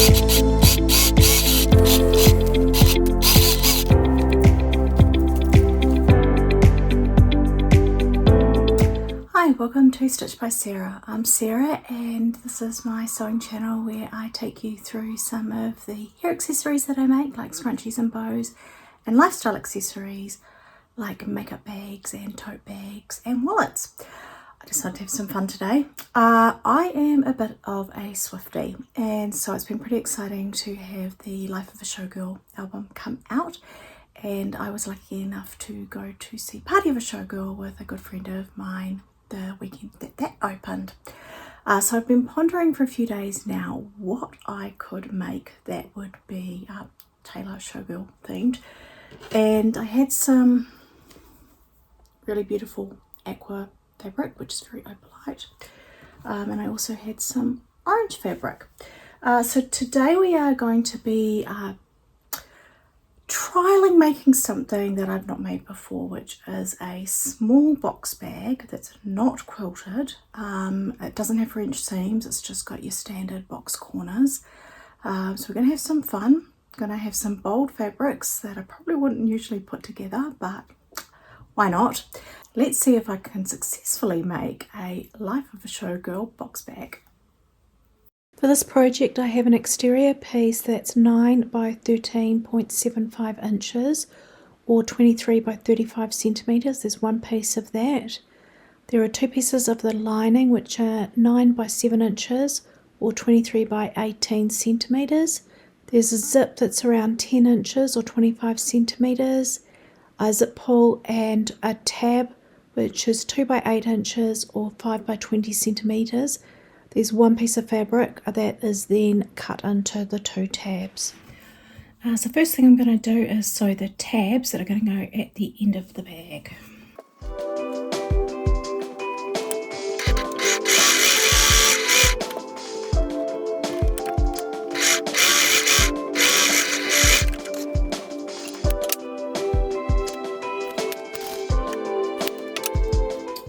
Hi, welcome to Stitch by Sarah. I'm Sarah and this is my sewing channel where I take you through some of the hair accessories that I make, like scrunchies and bows, and lifestyle accessories like makeup bags and tote bags and wallets. I decided to have some fun today. I am a bit of a Swiftie, and so it's been pretty exciting to have the Life of a Showgirl album come out, and I was lucky enough to go to see Party of a Showgirl with a good friend of mine the weekend that opened. So I've been pondering for a few days now what I could make that would be Taylor Showgirl themed, and I had some really beautiful Aqua fabric, which is very opalite, and I also had some orange fabric. So today we are going to be trialing making something that I've not made before, which is a small box bag that's not quilted. It doesn't have French seams, it's just got your standard box corners. So we're going to have some fun. Going to have some bold fabrics that I probably wouldn't usually put together, but why not? Let's see if I can successfully make a Life of a Showgirl box bag. For this project I have an exterior piece that's 9 by 13.75 inches or 23 by 35 centimeters. There's one piece of that. There are two pieces of the lining which are 9 by 7 inches or 23 by 18 centimeters. There's a zip that's around 10 inches or 25 centimeters, a zip pull and a tab which is 2 by 8 inches or 5 by 20 centimeters. There's one piece of fabric that is then cut into the two tabs. So first thing I'm going to do is sew the tabs that are going to go at the end of the bag.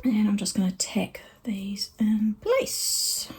And I'm just going to tack these in place.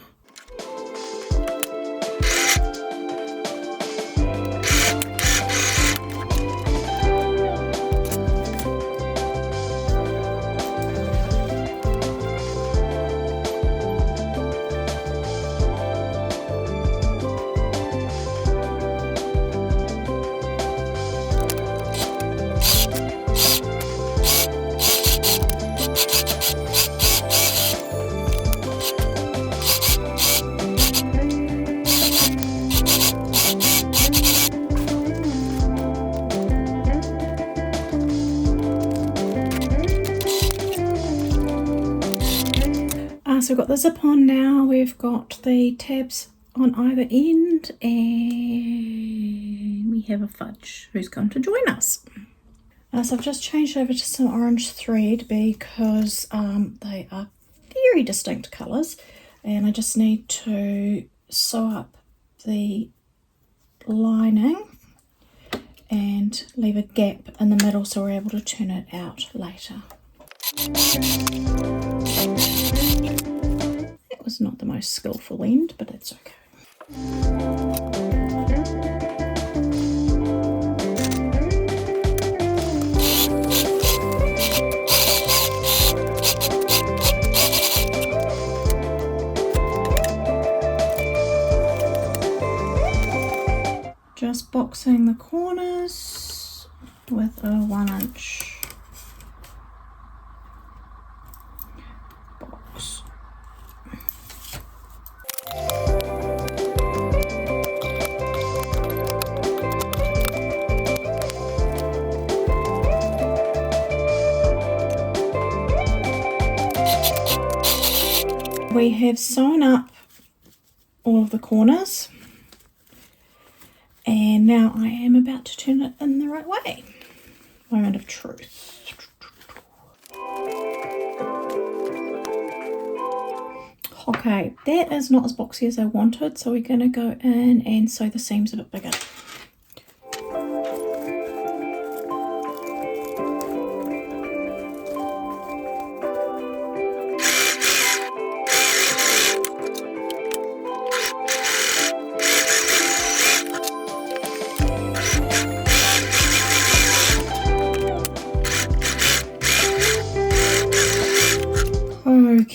So we've got the zip on now, we've got the tabs on either end, and we have a fudge who's going to join us. So I've just changed over to some orange thread because they are very distinct colours, and I just need to sew up the lining and leave a gap in the middle so we're able to turn it out later. That was not the most skillful end, but it's okay. Just boxing the corners with a 1-inch box. We have sewn up all of the corners, and now I am about to turn it in the right way. Moment of truth. Okay, that is not as boxy as I wanted, so we're going to go in and sew the seams a bit bigger.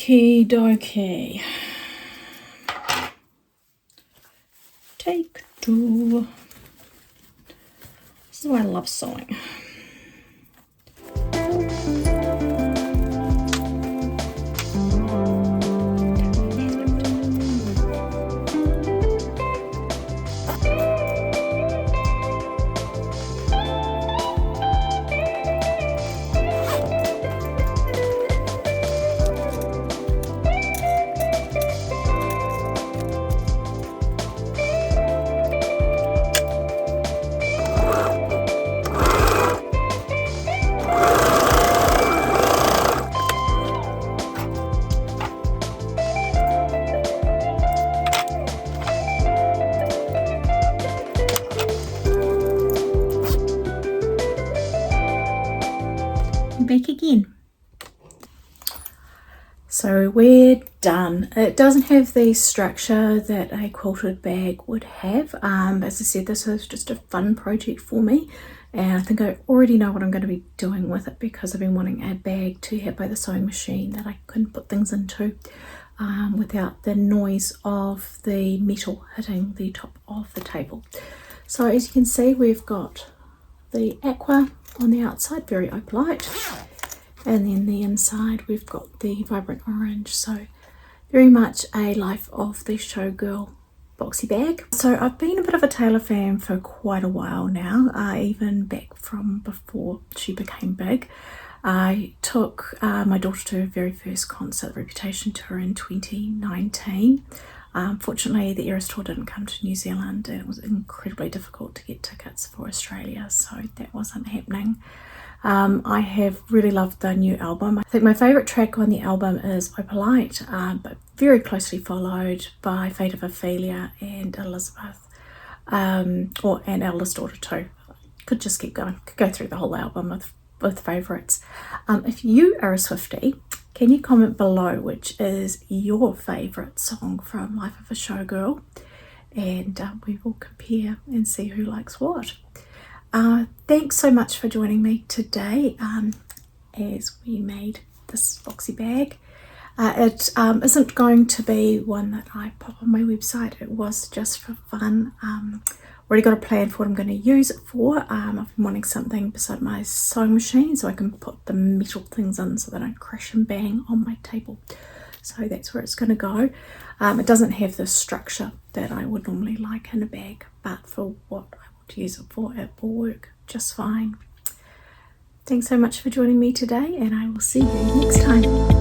Okie dokie. Take two. This is why I love sewing. Back again. So we're done. It doesn't have the structure that a quilted bag would have. As I said, this is just a fun project for me, and I think I already know what I'm going to be doing with it because I've been wanting a bag to have by the sewing machine that I can put things into without the noise of the metal hitting the top of the table. So as you can see, we've got the Aqua on the outside, very opalite, and then the inside we've got the vibrant orange, so very much a life of the Showgirl boxy bag. So I've been a bit of a Taylor fan for quite a while now, even back from before she became big. I took my daughter to her very first concert, Reputation tour, in 2019. Fortunately, the Eras tour didn't come to New Zealand, and it was incredibly difficult to get tickets for Australia, so that wasn't happening. I have really loved the new album. I think my favourite track on the album is Opalite, but very closely followed by Fate of Ophelia and Elizabeth, and Eldest Daughter too. Could just keep going, could go through the whole album with favourites. If you are a Swiftie, can you comment below which is your favourite song from Life of a Showgirl, and we will compare and see who likes what. Thanks so much for joining me today as we made this boxy bag. It isn't going to be one that I pop on my website. It was just for fun. Already got a plan for what I'm going to use it for. I've been wanting something beside my sewing machine so I can put the metal things in so they don't crash and bang on my table. So that's where it's going to go. It doesn't have the structure that I would normally like in a bag, but for what I want to use it for, it will work just fine. Thanks so much for joining me today, and I will see you next time.